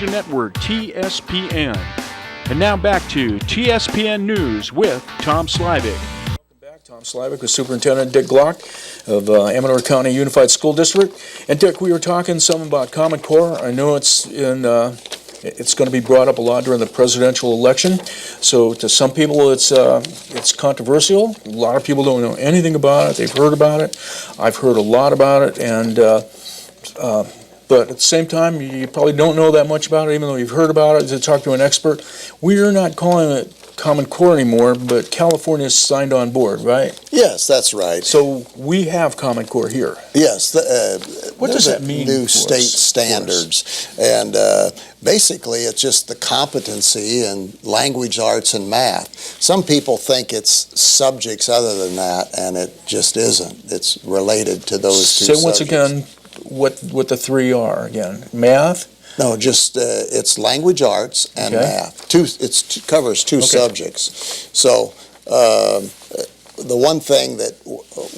Network, TSPN. And now back to TSPN News with Tom Slivick. Welcome back. Tom Slivick with Superintendent Dick Glock of Amador County Unified School District. And Dick, we were talking some about Common Core. I know it's going to be brought up a lot during the presidential election. So to some people, it's controversial. A lot of people don't know anything about it. They've heard about it. I've heard a lot about it, and but at the same time, you probably don't know that much about it, even though you've heard about it. To talk to an expert, we are not calling it Common Core anymore, but California's signed on board, right? Yes, that's right. So we have Common Core here. Yes. What does that mean? New state standards, and basically it's just the competency in language arts and math. Some people think it's subjects other than that, and it just isn't. It's related to those two subjects. Say once again what the three are again. Math? No, just it's language arts and math. It covers two subjects. So the one thing that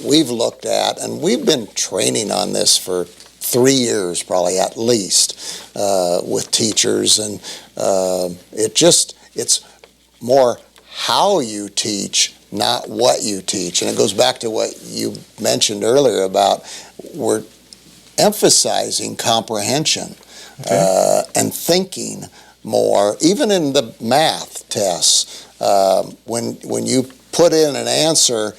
we've looked at, and we've been training on this for 3 years probably at least with teachers, and it's more how you teach, not what you teach. And it goes back to what you mentioned earlier about we're emphasizing comprehension and thinking more, even in the math tests. When you put in an answer,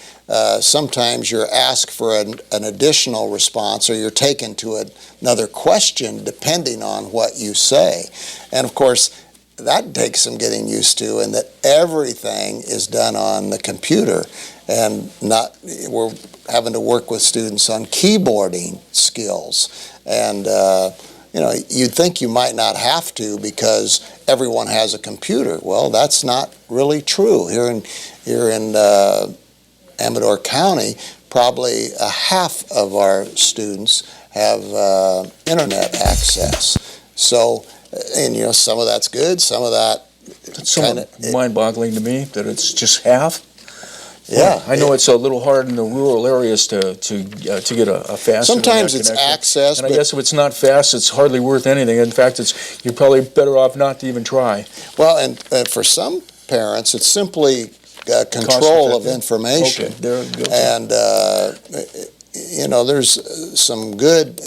sometimes you're asked for an additional response, or you're taken to another question depending on what you say. And of course, that takes some getting used to, and that everything is done on the computer, and we're having to work with students on keyboarding skills. And you'd think you might not have to because everyone has a computer. Well, that's not really true. Here in Amador County, probably a half of our students have internet access. So, and some of that's good, some of that. It's somewhat mind-boggling to me that it's just half. Yeah, I know it's a little hard in the rural areas to get a fast. Sometimes it's access, and I guess if it's not fast, it's hardly worth anything. In fact, you're probably better off not to even try. Well, and for some parents, it's simply control of information. Okay, there you go. And there's some good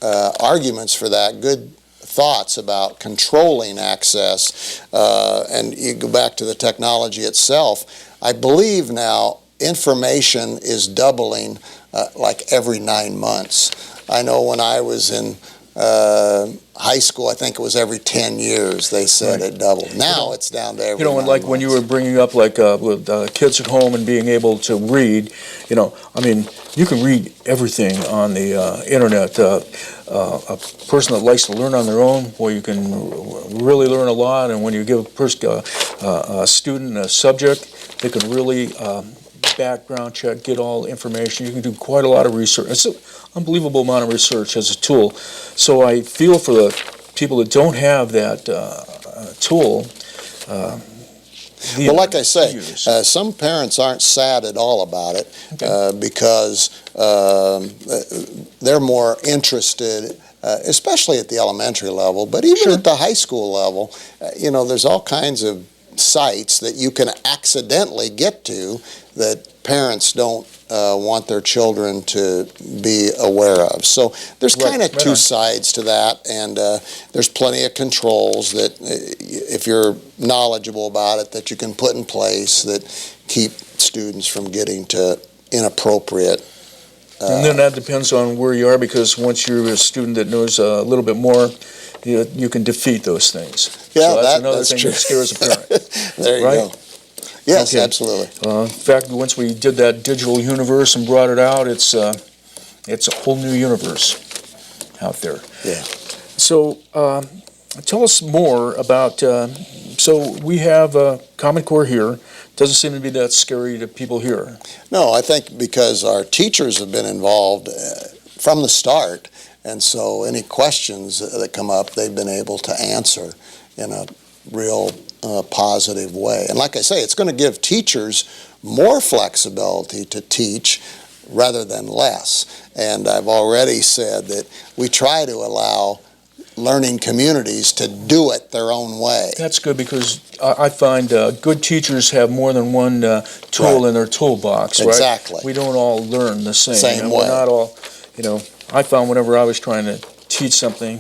arguments for that. Good thoughts about controlling access, and you go back to the technology itself. I believe now information is doubling like every 9 months. I know when I was in high school, I think it was every 10 years they said it doubled. Now it's down to every 9 and like months. when you were bringing up with kids at home and being able to read, you can read everything on the internet. A person that likes to learn on their own, boy, you can really learn a lot. And when you give a student a subject, they can really background check, get all the information. You can do quite a lot of research. It's an unbelievable amount of research as a tool. So I feel for the people that don't have that tool. Well, like I say, some parents aren't sad at all about it because they're more interested, especially at the elementary level, but even at the high school level, there's all kinds of sites that you can accidentally get to that parents don't want their children to be aware of. So there's kind of two sides to that, and there's plenty of controls that if you're knowledgeable about it, that you can put in place that keep students from getting to inappropriate. And then that depends on where you are, because once you're a student that knows a little bit more, you can defeat those things. Yeah, so that's another that's thing true. that scares a parent. There you go. Yes, absolutely. In fact, once we did that digital universe and brought it out, it's a whole new universe out there. Yeah. So tell us more about, so we have Common Core here. Doesn't seem to be that scary to people here. No, I think because our teachers have been involved from the start, and so any questions that come up, they've been able to answer in a real positive way. And like I say, it's going to give teachers more flexibility to teach rather than less. And I've already said that we try to allow learning communities to do it their own way. That's good, because I find good teachers have more than one tool in their toolbox, right? Exactly. We don't all learn the same. Same and way. We're not all, I found whenever I was trying to teach something,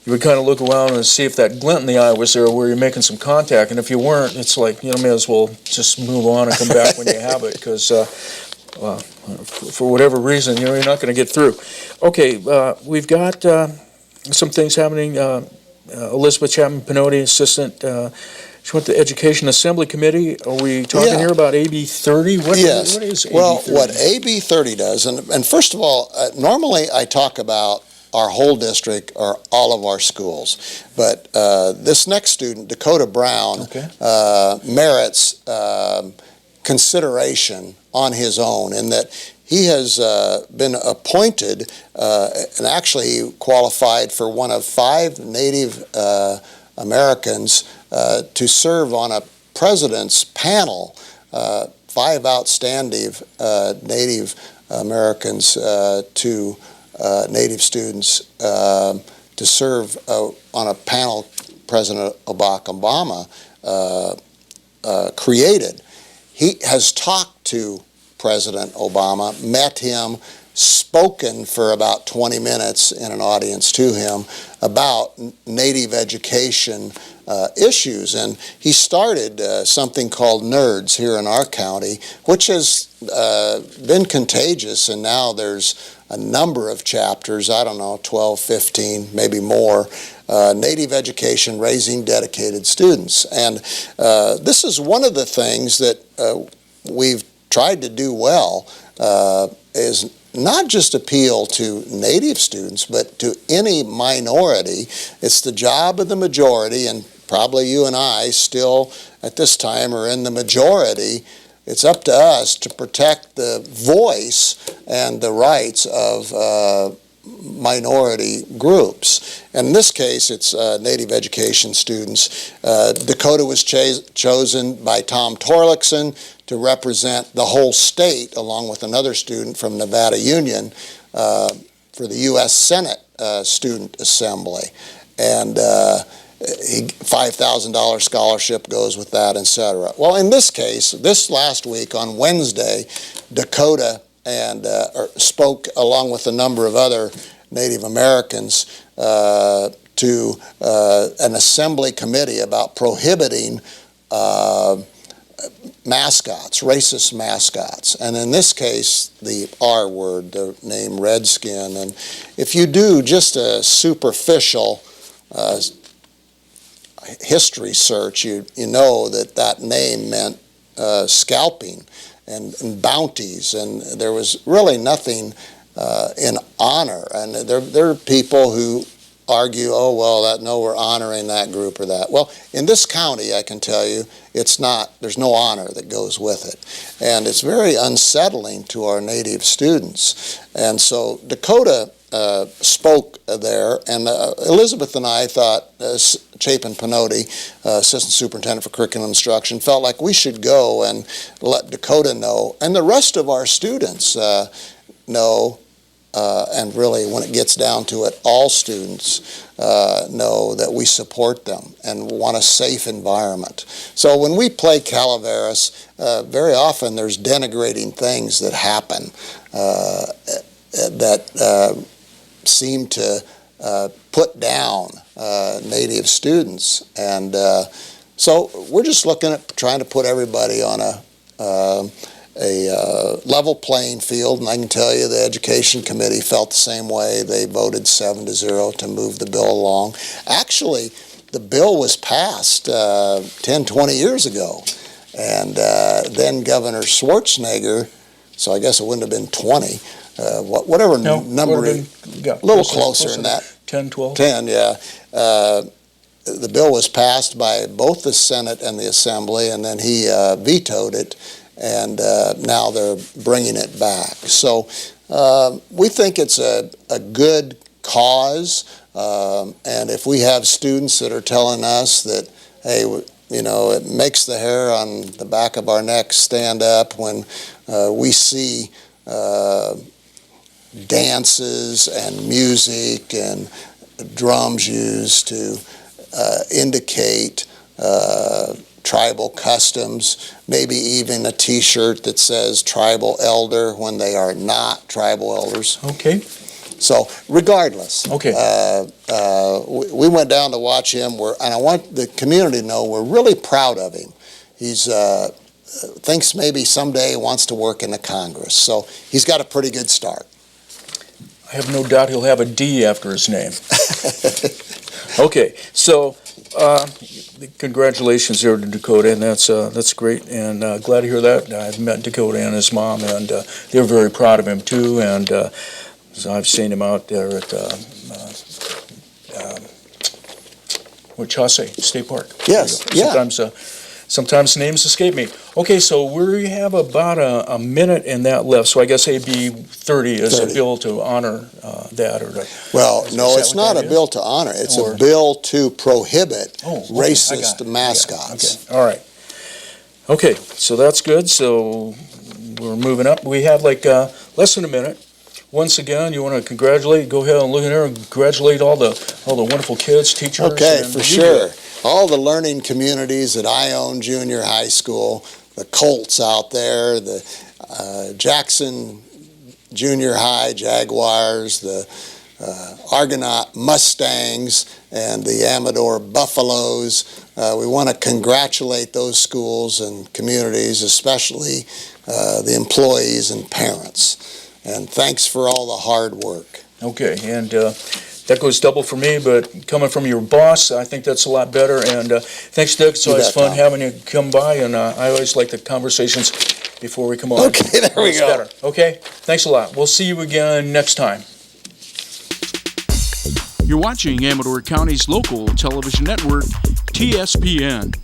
you would kind of look around and see if that glint in the eye was there where you're making some contact, and if you weren't, it's like, may as well just move on and come back when you have it, because for whatever reason, you're not going to get through. Okay, we've got some things happening. Elizabeth Chapman-Pinotti, assistant, she went to Education Assembly Committee. Are we talking here about AB 30? Yes. What is AB 30? Well, what AB 30 does, and first of all, normally I talk about our whole district or all of our schools, but this next student, Dahkota Brown, merits consideration on his own, in that he has been appointed, and actually he qualified for one of 5 Native Americans to serve on a president's panel, 5 outstanding Native Americans to Native students to serve on a panel President Barack Obama created. He has talked to President Obama, met him, spoken for about 20 minutes in an audience to him about Native education issues. And he started something called NERDS here in our county, which has been contagious, and now there's a number of chapters, 12, 15, maybe more, Native education, raising dedicated students. And this is one of the things that we've tried to do well, is not just appeal to Native students, but to any minority. It's the job of the majority, and probably you and I still at this time are in the majority. It's up to us to protect the voice and the rights of minority groups. And in this case, it's Native education students. Dahkota was chosen by Tom Torlakson to represent the whole state, along with another student from Nevada Union, for the U.S. Senate Student Assembly. And $5,000 scholarship goes with that, etc. Well, in this case, this last week on Wednesday, Dahkota spoke along with a number of other Native Americans to an assembly committee about prohibiting mascots, racist mascots, and in this case, the R word, the name Redskin. And if you do just a superficial history search, you know that name meant scalping and bounties, and there was really nothing in honor. And there are people who argue, oh, well, no, we're honoring that group or that. Well, in this county, I can tell you, it's not, there's no honor that goes with it. And it's very unsettling to our Native students. And so Dahkota spoke there, and Elizabeth and I thought, Chapin-Pinotti, Assistant Superintendent for Curriculum Instruction, felt like we should go and let Dahkota know, and the rest of our students know, and really when it gets down to it, all students know that we support them and want a safe environment. So when we play Calaveras, very often there's denigrating things that happen that seem to put down Native students. And so we're just looking at trying to put everybody on a level playing field, and I can tell you the Education Committee felt the same way. They voted 7-0 to move the bill along. Actually, the bill was passed 10, 20 years ago, and then Governor Schwarzenegger, so I guess it wouldn't have been 20, whatever number, a little closer than that. 10, 12? 10, yeah. The bill was passed by both the Senate and the Assembly, and then he vetoed it, and now they're bringing it back. So we think it's a good cause, and if we have students that are telling us that, hey, it makes the hair on the back of our neck stand up when we see dances and music and drums used to indicate tribal customs, maybe even a t-shirt that says tribal elder when they are not tribal elders. Okay. So regardless, Okay. We went down to watch him, and I want the community to know we're really proud of him. He's thinks maybe someday he wants to work in the Congress, so he's got a pretty good start. I have no doubt he'll have a D after his name. Okay, so congratulations there to Dahkota, and that's great, and glad to hear that. I've met Dahkota and his mom, and they're very proud of him too, and so I've seen him out there at Chauncey State Park. Yes, yeah. Sometimes names escape me. Okay, so we have about a minute in that left, so I guess AB 30 is 30. a bill to honor that, or to... Well, no, that it's what not that a is? bill to honor. It's Or- a bill to prohibit Oh, okay, racist I got it. mascots. Okay, all right. Okay, so that's good. So we're moving up. We have like less than a minute. Once again, you want to congratulate, go ahead and look in there and congratulate all the wonderful kids, teachers. Okay, and for you sure. do it. All the learning communities at Ione Junior High School, the Colts out there, the Jackson Junior High Jaguars, the Argonaut Mustangs, and the Amador Buffaloes. We want to congratulate those schools and communities, especially the employees and parents. And thanks for all the hard work. Okay, and that goes double for me, but coming from your boss, I think that's a lot better. And thanks, Dick. It's You always bet, fun Tom. having you come by, and I always like the conversations before we come on. Okay, there we It's go. better. Okay, thanks a lot. We'll see you again next time. You're watching Amador County's local television network, TSPN.